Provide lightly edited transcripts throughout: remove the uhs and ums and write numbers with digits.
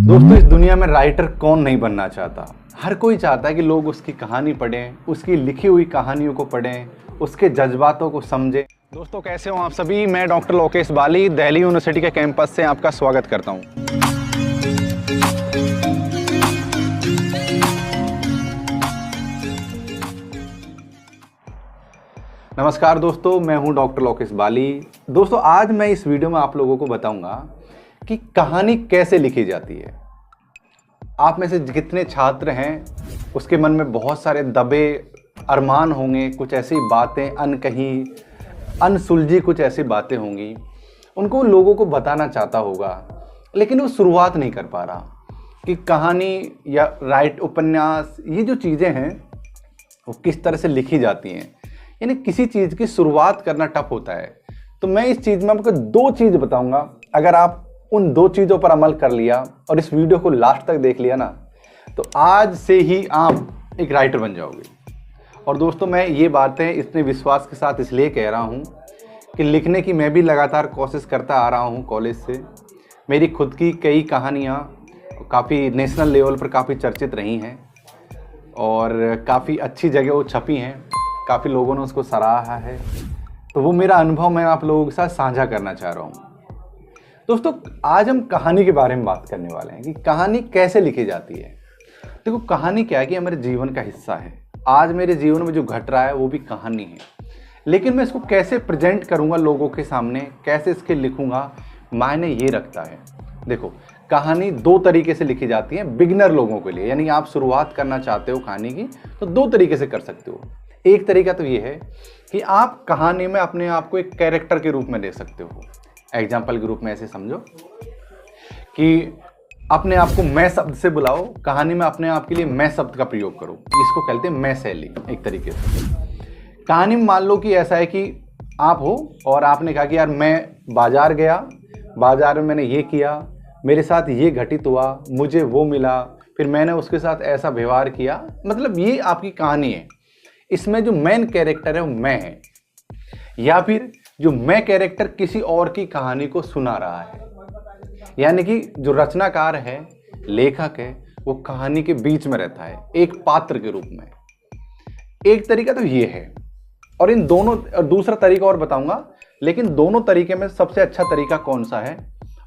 दोस्तों, इस दुनिया में राइटर कौन नहीं बनना चाहता। हर कोई चाहता है कि लोग उसकी कहानी पढ़ें, उसकी लिखी हुई कहानियों को पढ़ें, उसके जज्बातों को समझें। दोस्तों, कैसे हो आप सभी। मैं डॉक्टर लोकेश बाली दिल्ली यूनिवर्सिटी के कैंपस से आपका स्वागत करता हूं। नमस्कार दोस्तों, मैं हूं डॉक्टर लोकेश बाली। दोस्तों, आज मैं इस वीडियो में आप लोगों को बताऊंगा कि कहानी कैसे लिखी जाती है। आप में से कितने छात्र हैं, उसके मन में बहुत सारे दबे अरमान होंगे, कुछ ऐसी बातें अनकही, अनसुलझी कुछ ऐसी बातें होंगी, उनको लोगों को बताना चाहता होगा, लेकिन वो शुरुआत नहीं कर पा रहा कि कहानी या उपन्यास, ये जो चीज़ें हैं वो किस तरह से लिखी जाती हैं। यानी किसी चीज़ की शुरुआत करना टफ होता है। तो मैं इस चीज़ में आपको दो चीज़ बताऊंगा। अगर आप उन दो चीज़ों पर अमल कर लिया और इस वीडियो को लास्ट तक देख लिया ना, तो आज से ही आप एक राइटर बन जाओगे। और दोस्तों, मैं ये बातें इतने विश्वास के साथ इसलिए कह रहा हूँ कि लिखने की मैं भी लगातार कोशिश करता आ रहा हूँ कॉलेज से। मेरी खुद की कई कहानियाँ काफ़ी नेशनल लेवल पर काफ़ी चर्चित रही हैं और काफ़ी अच्छी जगह वो छपी हैं, काफ़ी लोगों ने उसको सराहा है। तो वो मेरा अनुभव मैं आप लोगों के साथ साझा करना चाह रहा हूँ। दोस्तों, आज हम कहानी के बारे में बात करने वाले हैं कि कहानी कैसे लिखी जाती है। देखो, कहानी क्या है कि हमारे जीवन का हिस्सा है। आज मेरे जीवन में जो घट रहा है वो भी कहानी है, लेकिन मैं इसको कैसे प्रेजेंट करूंगा लोगों के सामने, कैसे इसके लिखूंगा, मायने ये रखता है। देखो, कहानी दो तरीके से लिखी जाती है बिगिनर लोगों के लिए। यानी आप शुरुआत करना चाहते हो कहानी की, तो दो तरीके से कर सकते हो। एक तरीका तो ये है कि आप कहानी में अपने आप को एक कैरेक्टर के रूप में ले सकते हो। एग्जाम्पल के रूप में ऐसे समझो कि अपने आप को मैं शब्द से बुलाओ, कहानी में अपने आप के लिए मैं शब्द का प्रयोग करो। इसको कहते हैं मैं शैली। एक तरीके से कहानी में मान लो कि ऐसा है कि आप हो और आपने कहा कि यार मैं बाजार गया, बाजार में मैंने ये किया, मेरे साथ ये घटित हुआ, मुझे वो मिला, फिर मैंने उसके साथ ऐसा व्यवहार किया। मतलब ये आपकी कहानी है। इसमें जो मेन कैरेक्टर है वो मैं है, या फिर जो मैं कैरेक्टर किसी और की कहानी को सुना रहा है। यानी कि जो रचनाकार है, लेखक है, वो कहानी के बीच में रहता है एक पात्र के रूप में। एक तरीका तो ये है, और इन दोनों, दूसरा तरीका और बताऊंगा, लेकिन दोनों तरीके में सबसे अच्छा तरीका कौन सा है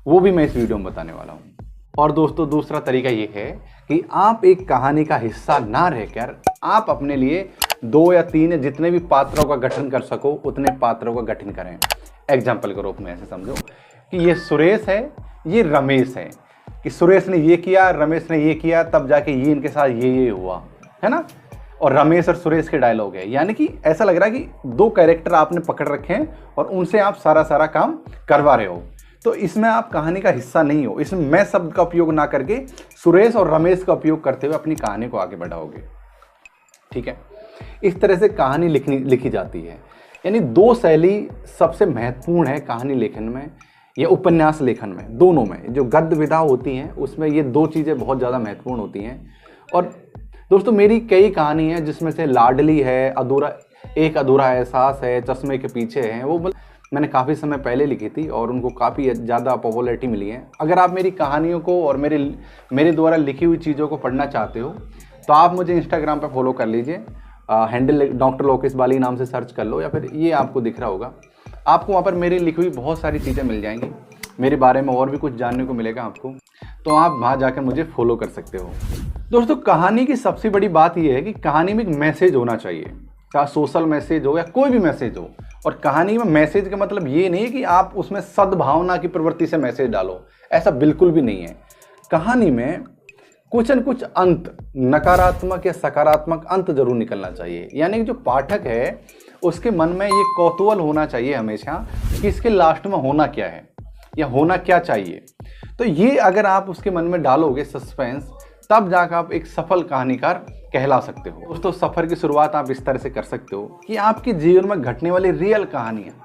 वो भी मैं इस वीडियो में बताने वाला हूं। और दोस्तों, दूसरा तरीका ये है कि आप एक कहानी का हिस्सा ना रहकर आप अपने लिए 2 या 3 जितने भी पात्रों का गठन कर सको उतने पात्रों का गठन करें। एग्जाम्पल के रूप में ऐसे समझो कि ये सुरेश है, ये रमेश है, कि सुरेश ने ये किया, रमेश ने ये किया, तब जाके ये इनके साथ ये हुआ, है ना। और रमेश और सुरेश के डायलॉग है। यानी कि ऐसा लग रहा है कि दो कैरेक्टर आपने पकड़ रखे हैं और उनसे आप सारा काम करवा रहे हो। तो इसमें आप कहानी का हिस्सा नहीं हो। इसमें मैं शब्द का उपयोग ना करके सुरेश और रमेश का उपयोग करते हुए अपनी कहानी को आगे बढ़ाओगे। ठीक है, इस तरह से कहानी लिखी जाती है। यानी दो शैली सबसे महत्वपूर्ण है कहानी लेखन में या उपन्यास लेखन में। दोनों में जो गद्य विधा होती हैं उसमें ये दो चीज़ें बहुत ज़्यादा महत्वपूर्ण होती हैं। और दोस्तों, मेरी कई कहानी है जिसमें से लाडली है, एक अधूरा एहसास है, चश्मे के पीछे है, वो मैंने काफ़ी समय पहले लिखी थी और उनको काफ़ी ज़्यादा पॉपुलैरिटी मिली है। अगर आप मेरी कहानियों को और मेरे द्वारा लिखी हुई चीज़ों को पढ़ना चाहते हो तो आप मुझे इंस्टाग्राम पर फॉलो कर लीजिए। हैंडल डॉक्टर लोकेश बाली नाम से सर्च कर लो, या फिर ये आपको दिख रहा होगा। आपको वहाँ पर मेरी लिखी हुई बहुत सारी चीज़ें मिल जाएंगी, मेरे बारे में और भी कुछ जानने को मिलेगा आपको, तो आप वहाँ जाकर मुझे फॉलो कर सकते हो। दोस्तों, कहानी की सबसे बड़ी बात यह है कि कहानी में एक मैसेज होना चाहिए, चाहे सोशल मैसेज हो या कोई भी मैसेज हो। और कहानी में मैसेज का मतलब ये नहीं है कि आप उसमें सद्भावना की प्रवृत्ति से मैसेज डालो, ऐसा बिल्कुल भी नहीं है। कहानी में कुछ न कुछ अंत, नकारात्मक या सकारात्मक अंत जरूर निकलना चाहिए। यानी कि जो पाठक है उसके मन में ये कौतूहल होना चाहिए हमेशा कि इसके लास्ट में होना क्या है या होना क्या चाहिए। तो ये अगर आप उसके मन में डालोगे सस्पेंस, तब जाकर आप एक सफल कहानीकार कहला सकते हो। दोस्तों, सफ़र की शुरुआत आप इस तरह से कर सकते हो कि आपके जीवन में घटने वाली रियल कहानियाँ,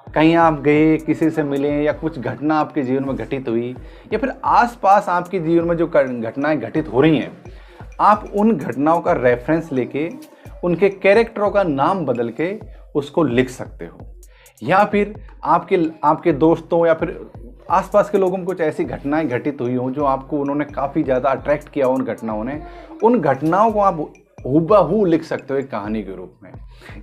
कहीं आप गए, किसी से मिले, या कुछ घटना आपके जीवन में घटित हुई, या फिर आसपास आपके जीवन में जो घटनाएं घटित हो रही हैं, आप उन घटनाओं का रेफरेंस लेके उनके कैरेक्टरों का नाम बदल के उसको लिख सकते हो। या फिर आपके दोस्तों या फिर आसपास के लोगों में कुछ ऐसी घटनाएं घटित हुई हों जो आपको उन्होंने काफ़ी ज़्यादा अट्रैक्ट किया हो उन घटनाओं ने, उन घटनाओं को आप हूबहू लिख सकते हो एक कहानी के रूप में।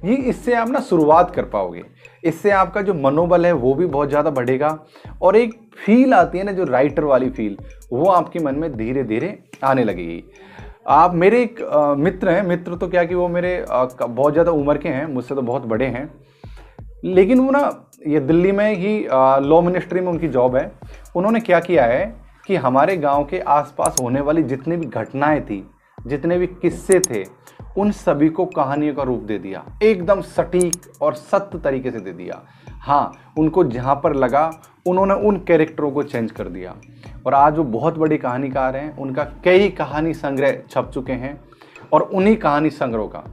ये इससे आप ना शुरुआत कर पाओगे, इससे आपका जो मनोबल है वो भी बहुत ज़्यादा बढ़ेगा और एक फील आती है ना जो राइटर वाली फील, वो आपके मन में धीरे धीरे आने लगेगी। आप मेरे एक मित्र हैं, मित्र तो क्या कि वो मेरे बहुत ज़्यादा उम्र के हैं, मुझसे तो बहुत बड़े हैं, लेकिन वो ना ये दिल्ली में ही लॉ मिनिस्ट्री में उनकी जॉब है। उन्होंने क्या किया है कि हमारे गांव के आसपास होने वाली जितनी भी घटनाएं थी, जितने भी किस्से थे, उन सभी को कहानियों का रूप दे दिया, एकदम सटीक और सत्य तरीके से दे दिया। हाँ, उनको जहाँ पर लगा उन्होंने उन कैरेक्टरों को चेंज कर दिया और आज वो बहुत बड़े कहानीकार हैं। उनका कई कहानी संग्रह छप चुके हैं और उन्हीं कहानी संग्रह का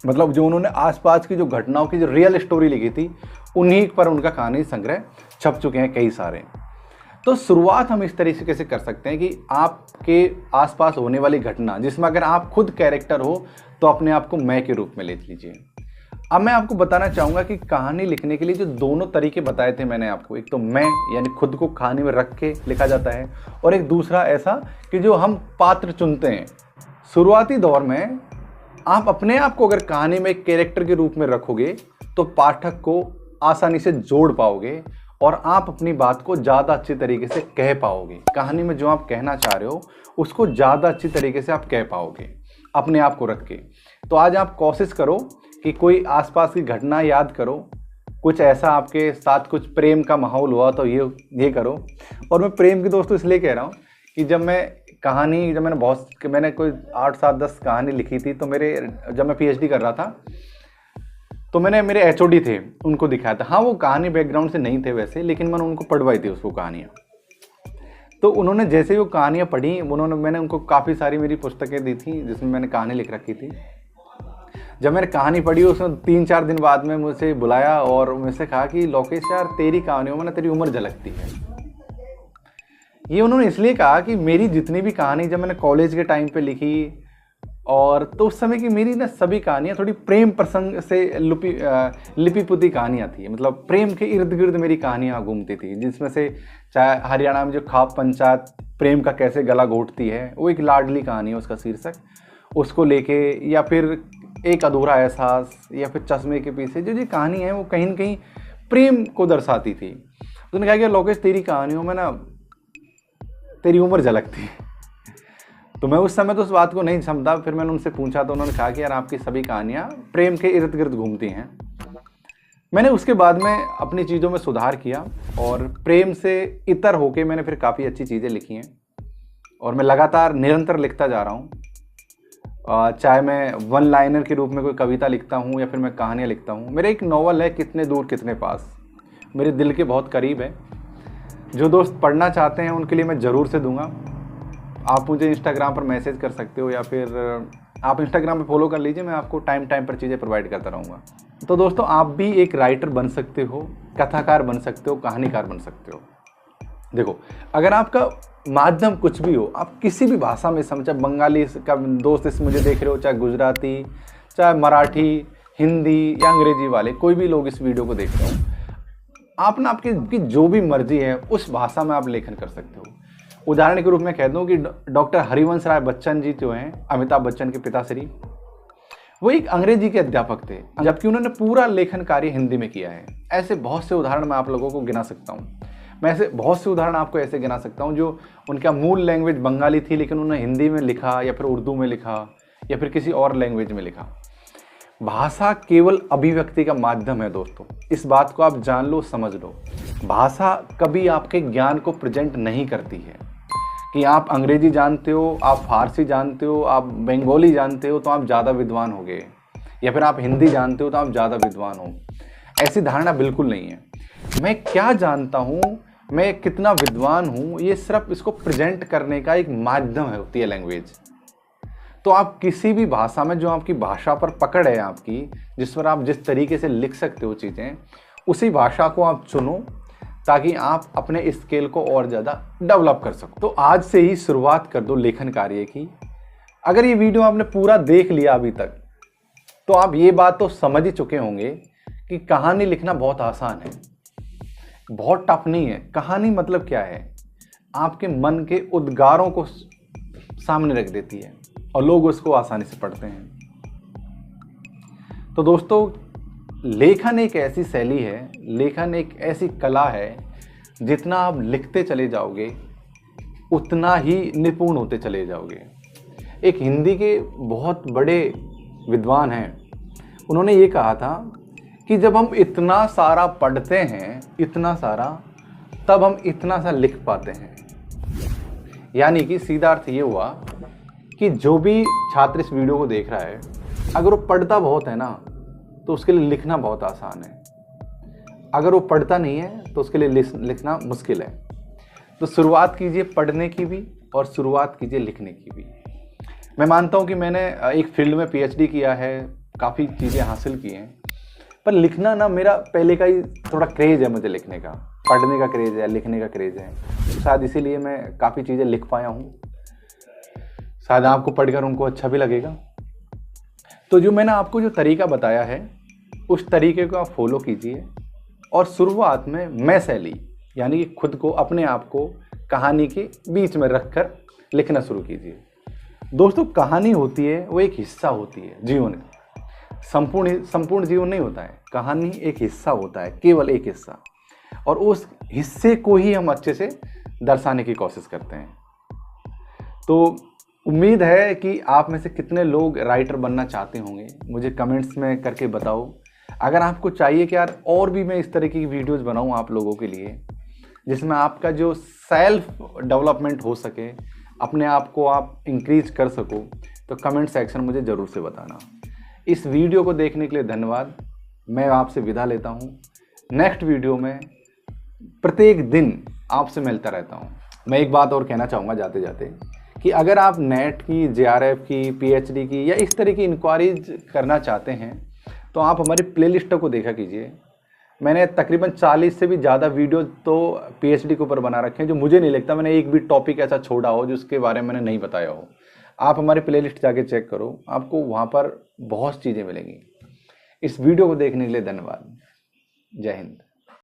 मतलब जो उन्होंने आसपास की जो घटनाओं की जो रियल स्टोरी लिखी थी, उन्हीं पर उनका कहानी संग्रह छप चुके हैं कई सारे। तो शुरुआत हम इस तरीके से कर सकते हैं कि आपके आसपास होने वाली घटना जिसमें अगर आप खुद कैरेक्टर हो तो अपने आप को मैं के रूप में ले लीजिए। अब मैं आपको बताना चाहूँगा कि कहानी लिखने के लिए जो दोनों तरीके बताए थे मैंने आपको, एक तो मैं यानी खुद को कहानी में रख के लिखा जाता है और एक दूसरा ऐसा कि जो हम पात्र चुनते हैं। शुरुआती दौर में आप अपने आप को अगर कहानी में एक कैरेक्टर के रूप में रखोगे तो पाठक को आसानी से जोड़ पाओगे और आप अपनी बात को ज़्यादा अच्छी तरीके से कह पाओगे। कहानी में जो आप कहना चाह रहे हो उसको ज़्यादा अच्छी तरीके से आप कह पाओगे अपने आप को रख के। तो आज आप कोशिश करो कि कोई आसपास की घटना याद करो, कुछ ऐसा आपके साथ कुछ प्रेम का माहौल हुआ तो ये करो। और मैं प्रेम की दोस्तों इसलिए कह रहा हूँ कि जब मैंने कोई 8, 7, 10 कहानी लिखी थी तो जब मैं PhD कर रहा था तो मैंने मेरे HOD थे उनको दिखाया था। हाँ, वो कहानी बैकग्राउंड से नहीं थे वैसे, लेकिन मैंने उनको पढ़वाई थी उसको कहानियाँ। तो उन्होंने जैसे वो कहानियाँ पढ़ी, मैंने उनको काफ़ी सारी मेरी पुस्तकें दी थी जिसमें मैंने कहानी लिख रखी थी। जब मैंने कहानी पढ़ी उसमें 3-4 दिन बाद में मुझसे बुलाया और मुझसे कहा कि लोकेश यार, तेरी कहानियों में ना तेरी उम्र झलकती है। ये उन्होंने इसलिए कहा कि मेरी जितनी भी कहानी जब मैंने कॉलेज के टाइम पे लिखी और तो उस समय की मेरी ना सभी कहानियाँ थोड़ी प्रेम प्रसंग से लिपि पुती कहानियाँ थी। मतलब प्रेम के इर्द गिर्द मेरी कहानियाँ घूमती थी, जिसमें से चाहे हरियाणा में जो खाप पंचायत प्रेम का कैसे गला घोटती है, वो एक लाडली कहानी है उसका शीर्षक, उसको लेके, या फिर एक अधूरा एहसास, या फिर चश्मे के पीछे जो ये कहानी है वो कहीं न कहीं प्रेम को दर्शाती थी। तो उन्होंने कहा कि लोकेश, तेरी कहानियों में ना तेरी उम्र झलकती है। तो मैं उस समय तो उस बात को नहीं समझा। फिर मैंने उनसे पूछा तो उन्होंने कहा कि यार, आपकी सभी कहानियाँ प्रेम के इर्द गिर्द घूमती हैं। मैंने उसके बाद में अपनी चीज़ों में सुधार किया और प्रेम से इतर होके मैंने फिर काफ़ी अच्छी चीज़ें लिखी हैं और मैं लगातार निरंतर लिखता जा रहा हूँ। चाहे मैं वन लाइनर के रूप में कोई कविता लिखता हूँ या फिर मैं कहानियाँ लिखता हूँ। मेरा एक नॉवल है, कितने दूर कितने पास, मेरे दिल के बहुत करीब है। जो दोस्त पढ़ना चाहते हैं उनके लिए मैं ज़रूर से दूंगा। आप मुझे इंस्टाग्राम पर मैसेज कर सकते हो या फिर आप इंस्टाग्राम पे फॉलो कर लीजिए, मैं आपको टाइम पर चीज़ें प्रोवाइड करता रहूँगा। तो दोस्तों, आप भी एक राइटर बन सकते हो, कथाकार बन सकते हो, कहानीकार बन सकते हो। देखो, अगर आपका माध्यम कुछ भी हो, आप किसी भी भाषा में समझे, बंगाली का दोस्त इस मुझे देख रहे हो, चाहे गुजराती, चाहे मराठी, हिंदी या अंग्रेजी वाले, कोई भी लोग इस वीडियो को देख रहे हो, आप ना आपकी जो भी मर्जी है उस भाषा में आप लेखन कर सकते हो। उदाहरण के रूप में कह दूं कि डॉक्टर हरिवंश राय बच्चन जी जो हैं, अमिताभ बच्चन के पिताश्री, वो एक अंग्रेजी के अध्यापक थे, जबकि उन्होंने पूरा लेखन कार्य हिंदी में किया है। ऐसे बहुत से उदाहरण मैं आप लोगों को गिना सकता हूँ। मैं ऐसे बहुत से उदाहरण आपको ऐसे गिना सकता हूँ जो उनका मूल लैंग्वेज बंगाली थी, लेकिन उन्होंने हिंदी में लिखा या फिर उर्दू में लिखा या फिर किसी और लैंग्वेज में लिखा। भाषा केवल अभिव्यक्ति का माध्यम है दोस्तों, इस बात को आप जान लो, समझ लो। भाषा कभी आपके ज्ञान को प्रेजेंट नहीं करती है कि आप अंग्रेजी जानते हो, आप फारसी जानते हो, आप बंगाली जानते हो तो आप ज़्यादा विद्वान हो गए, या फिर आप हिंदी जानते हो तो आप ज़्यादा विद्वान हो। ऐसी धारणा बिल्कुल नहीं है। मैं क्या जानता हूँ, मैं कितना विद्वान हूँ, ये सिर्फ इसको प्रेजेंट करने का एक माध्यम है, होती है लैंग्वेज। तो आप किसी भी भाषा में जो आपकी भाषा पर पकड़ है आपकी, जिस पर आप जिस तरीके से लिख सकते हो चीज़ें, उसी भाषा को आप चुनो ताकि आप अपने स्केल को और ज़्यादा डेवलप कर सको। तो आज से ही शुरुआत कर दो लेखन कार्य की। अगर ये वीडियो आपने पूरा देख लिया अभी तक, तो आप ये बात तो समझ ही चुके होंगे कि कहानी लिखना बहुत आसान है। बहुत टफ नहीं है। कहानी मतलब क्या है, आपके मन के उद्गारों को सामने रख देती है और लोग उसको आसानी से पढ़ते हैं। तो दोस्तों, लेखन एक ऐसी शैली है, लेखन एक ऐसी कला है, जितना आप लिखते चले जाओगे उतना ही निपुण होते चले जाओगे। एक हिंदी के बहुत बड़े विद्वान हैं, उन्होंने ये कहा था कि जब हम इतना सारा पढ़ते हैं, इतना सारा, तब हम इतना सा लिख पाते हैं। यानी कि सीधा अर्थ ये हुआ कि जो भी छात्र इस वीडियो को देख रहा है, अगर वो पढ़ता बहुत है ना, तो उसके लिए लिखना बहुत आसान है। अगर वो पढ़ता नहीं है तो उसके लिए लिखना मुश्किल है। तो शुरुआत कीजिए पढ़ने की भी और शुरुआत कीजिए लिखने की भी। मैं मानता हूँ कि मैंने एक फील्ड में PhD किया है, काफ़ी चीज़ें हासिल की हैं, पर लिखना ना मेरा पहले का ही थोड़ा क्रेज़ है। मुझे लिखने का, पढ़ने का क्रेज़ है, लिखने का क्रेज़ है। शायद इसीलिए मैं काफ़ी चीज़ें लिख पाया हूँ। शायद आपको पढ़कर उनको अच्छा भी लगेगा। तो जो मैंने आपको जो तरीका बताया है, उस तरीके को आप फॉलो कीजिए और शुरुआत में मैं शैली, यानी कि खुद को, अपने आप को कहानी के बीच में रखकर लिखना शुरू कीजिए। दोस्तों, कहानी होती है, वो एक हिस्सा होती है जीवन का। संपूर्ण जीवन नहीं होता है। कहानी एक हिस्सा होता है, केवल एक हिस्सा, और उस हिस्से को ही हम अच्छे से दर्शाने की कोशिश करते हैं। तो उम्मीद है कि आप में से कितने लोग राइटर बनना चाहते होंगे, मुझे कमेंट्स में करके बताओ। अगर आपको चाहिए कि यार और भी मैं इस तरह की वीडियोस बनाऊं आप लोगों के लिए, जिसमें आपका जो सेल्फ डेवलपमेंट हो सके, अपने आप को आप इंक्रीज कर सको, तो कमेंट सेक्शन मुझे ज़रूर से बताना। इस वीडियो को देखने के लिए धन्यवाद। मैं आपसे विदा लेता हूँ। नेक्स्ट वीडियो में प्रत्येक दिन आपसे मिलता रहता हूँ। मैं एक बात और कहना चाहूँगा जाते जाते, कि अगर आप नेट की, JRF की, PhD की या इस तरह की इंक्वायरीज करना चाहते हैं, तो आप हमारी प्लेलिस्ट को देखा कीजिए। मैंने तकरीबन 40 से भी ज़्यादा वीडियो तो PhD के ऊपर बना रखे हैं, जो मुझे नहीं लगता मैंने एक भी टॉपिक ऐसा छोड़ा हो जिसके बारे में मैंने नहीं बताया हो। आप हमारी प्लेलिस्ट जाके चेक करो, आपको वहाँ पर बहुत चीज़ें मिलेंगी। इस वीडियो को देखने के लिए धन्यवाद। जय हिंद।